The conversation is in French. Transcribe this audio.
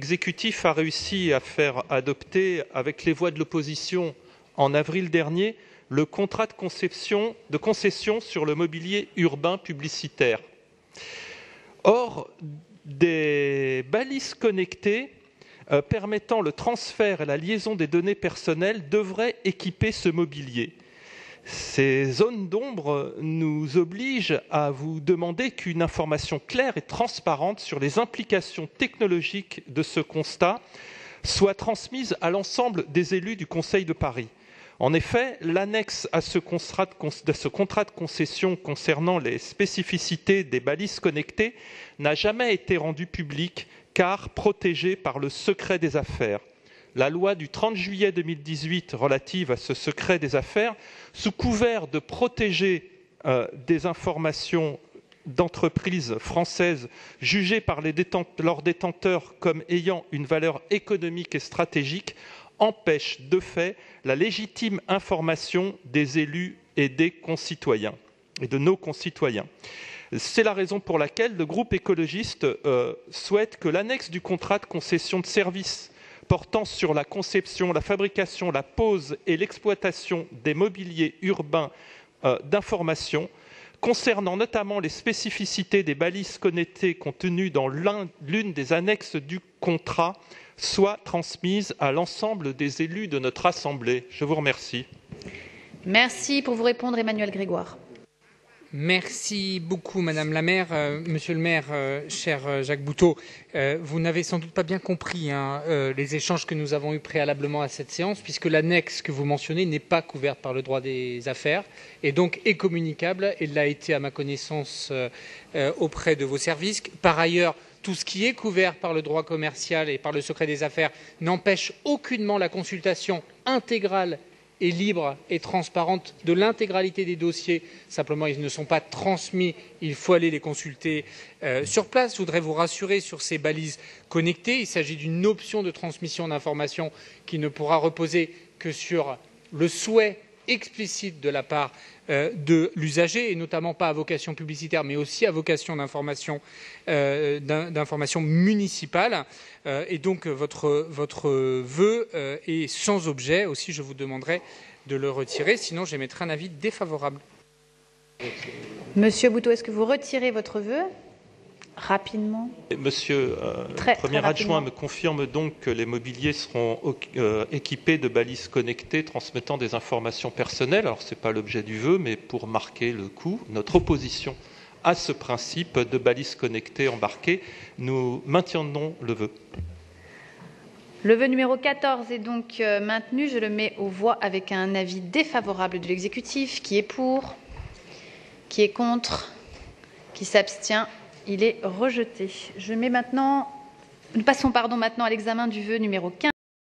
L'exécutif a réussi à faire adopter, avec les voix de l'opposition en avril dernier, le contrat de concession sur le mobilier urbain publicitaire. Or, des balises connectées permettant le transfert et la liaison des données personnelles devraient équiper ce mobilier. Ces zones d'ombre nous obligent à vous demander qu'une information claire et transparente sur les implications technologiques de ce constat soit transmise à l'ensemble des élus du Conseil de Paris. En effet, l'annexe à ce contrat de concession concernant les spécificités des balises connectées n'a jamais été rendue publique car protégée par le secret des affaires. La loi du 30 juillet 2018 relative à ce secret des affaires, sous couvert de protéger des informations d'entreprises françaises jugées par leurs détenteurs comme ayant une valeur économique et stratégique, empêche de fait la légitime information des élus et des concitoyens et de nos concitoyens. C'est la raison pour laquelle le groupe écologiste souhaite que l'annexe du contrat de concession de services portant sur la conception, la fabrication, la pose et l'exploitation des mobiliers urbains d'information, concernant notamment les spécificités des balises connectées contenues dans l'une des annexes du contrat, soit transmise à l'ensemble des élus de notre Assemblée. Je vous remercie. Merci. Pour vous répondre, Emmanuel Grégoire. Merci beaucoup, Madame la maire. Monsieur le maire, cher Jacques Boutot, vous n'avez sans doute pas bien compris les échanges que nous avons eus préalablement à cette séance, puisque l'annexe que vous mentionnez n'est pas couverte par le droit des affaires et donc est communicable. Elle l'a été, à ma connaissance, auprès de vos services. Par ailleurs, tout ce qui est couvert par le droit commercial et par le secret des affaires n'empêche aucunement la consultation intégrale et libre et transparente de l'intégralité des dossiers. Simplement, ils ne sont pas transmis. Il faut aller les consulter sur place. Je voudrais vous rassurer sur ces balises connectées. Il s'agit d'une option de transmission d'informations qui ne pourra reposer que sur le souhait explicite de la part de l'usager, et notamment pas à vocation publicitaire, mais aussi à vocation d'information municipale. Et donc votre vœu est sans objet. Aussi, je vous demanderai de le retirer, sinon j'émettrai un avis défavorable. Monsieur Boutot, est-ce que vous retirez votre vœu ? Rapidement. Monsieur le Premier adjoint me confirme donc que les mobiliers seront équipés de balises connectées transmettant des informations personnelles. Alors, ce n'est pas l'objet du vœu, mais pour marquer le coup, notre opposition à ce principe de balises connectées embarquées, nous maintiendrons le vœu. Le vœu numéro 14 est donc maintenu. Je le mets aux voix avec un avis défavorable de l'exécutif. Qui est pour ? Qui est contre ? Qui s'abstient ? Il est rejeté. Nous passons maintenant à l'examen du vœu numéro 15.